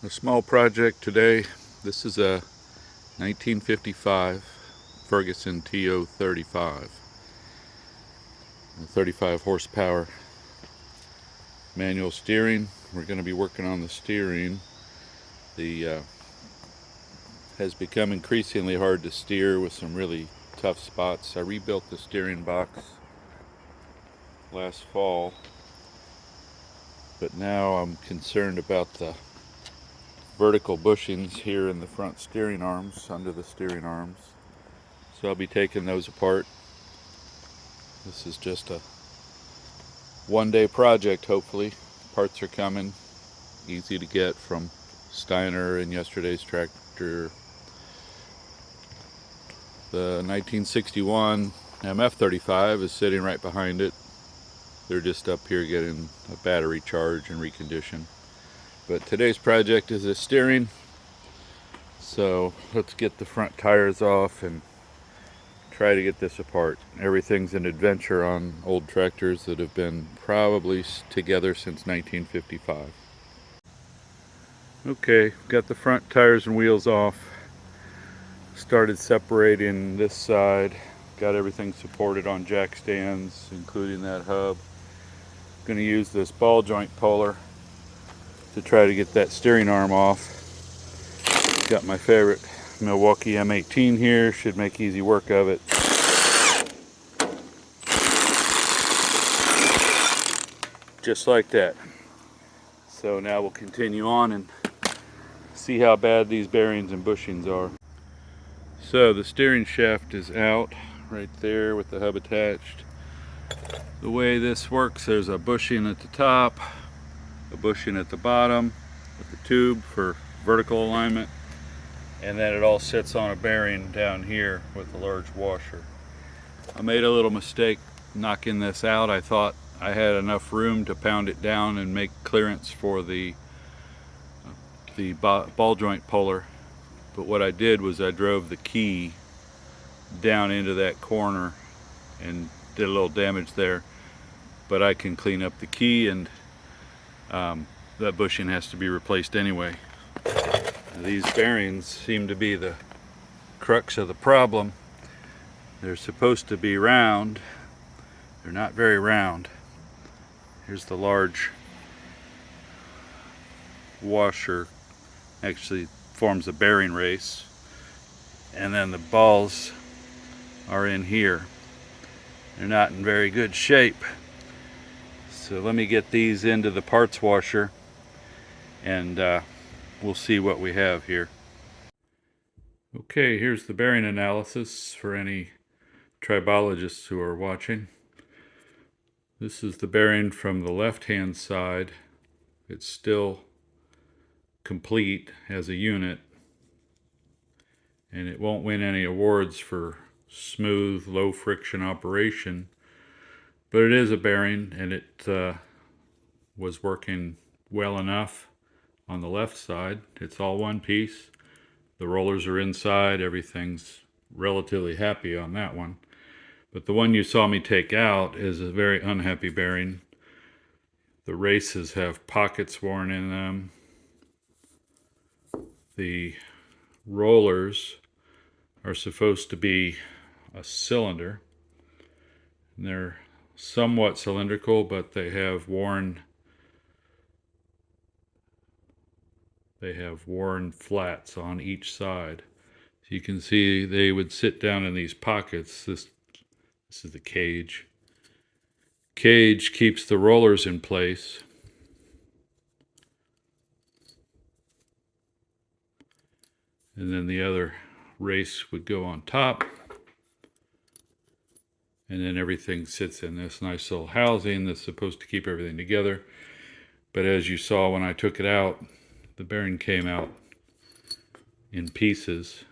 A small project today. This is a 1955 Ferguson TO-35, 35 horsepower manual steering. We're going to be working on the steering. The has become increasingly hard to steer with some really tough spots. I rebuilt the steering box last fall, but now I'm concerned about the vertical bushings here in the front steering arms, under the steering arms. So I'll be taking those apart. This is just a one-day project, hopefully. Parts are coming, easy to get from Steiner and yesterday's tractor. The 1961 MF-35 is sitting right behind it. They're just up here getting a battery charge and recondition. But today's project is the steering. So let's get the front tires off and try to get this apart. Everything's an adventure on old tractors that have been probably together since 1955. Okay, got the front tires and wheels off. Started separating this side. Got everything supported on jack stands, including that hub. Going to use this ball joint puller to try to get that steering arm off. Got my favorite Milwaukee M18 here, should make easy work of it. Just like that. So now we'll continue on and see how bad these bearings and bushings are. So the steering shaft is out right there with the hub attached. The way this works, there's a bushing at the top, a bushing at the bottom with the tube for vertical alignment, and then it all sits on a bearing down here with a large washer. I made a little mistake knocking this out. I thought I had enough room to pound it down and make clearance for the ball joint puller, but what I did was I drove the key down into that corner and did a little damage there. But I can clean up the key, and that bushing has to be replaced anyway. These bearings seem to be the crux of the problem. They're supposed to be round. They're not very round. Here's the large washer, actually forms a bearing race, and then the balls are in here. They're not in very good shape. So let me get these into the parts washer and we'll see what we have here. Okay, here's the bearing analysis for any tribologists who are watching. This is the bearing from the left-hand side. It's still complete as a unit, and it won't win any awards for smooth, low friction operation, but it is a bearing, and it was working well enough on the left side. It's all one piece. The rollers are inside. Everything's relatively happy on that one. But the one you saw me take out is a very unhappy bearing. The races have pockets worn in them. The rollers are supposed to be a cylinder. And they're somewhat cylindrical, but they have worn flats on each side. So you can see they would sit down in these pockets. This is the cage. Cage keeps the rollers in place. And then the other race would go on top. And then everything sits in this nice little housing that's supposed to keep everything together. But as you saw when I took it out, the bearing came out in pieces,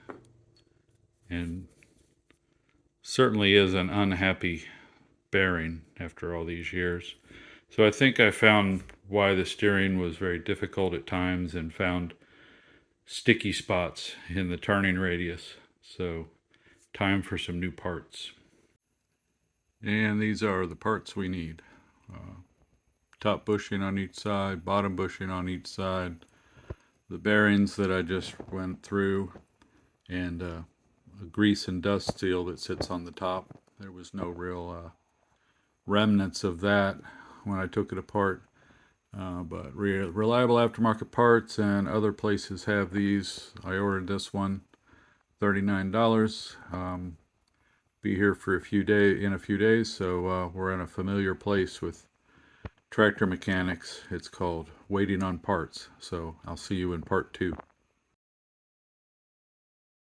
and certainly is an unhappy bearing after all these years. So I think I found why the steering was very difficult at times, and found sticky spots in the turning radius. So time for some new parts. And these are the parts we need. Top bushing on each side, bottom bushing on each side, the bearings that I just went through, and a grease and dust seal that sits on the top. There was no real remnants of that when I took it apart. But reliable aftermarket parts, and other places have these. I ordered this one, $39. Be here for a few days, so we're in a familiar place with tractor mechanics. It's called waiting on parts. So I'll see you in part 2.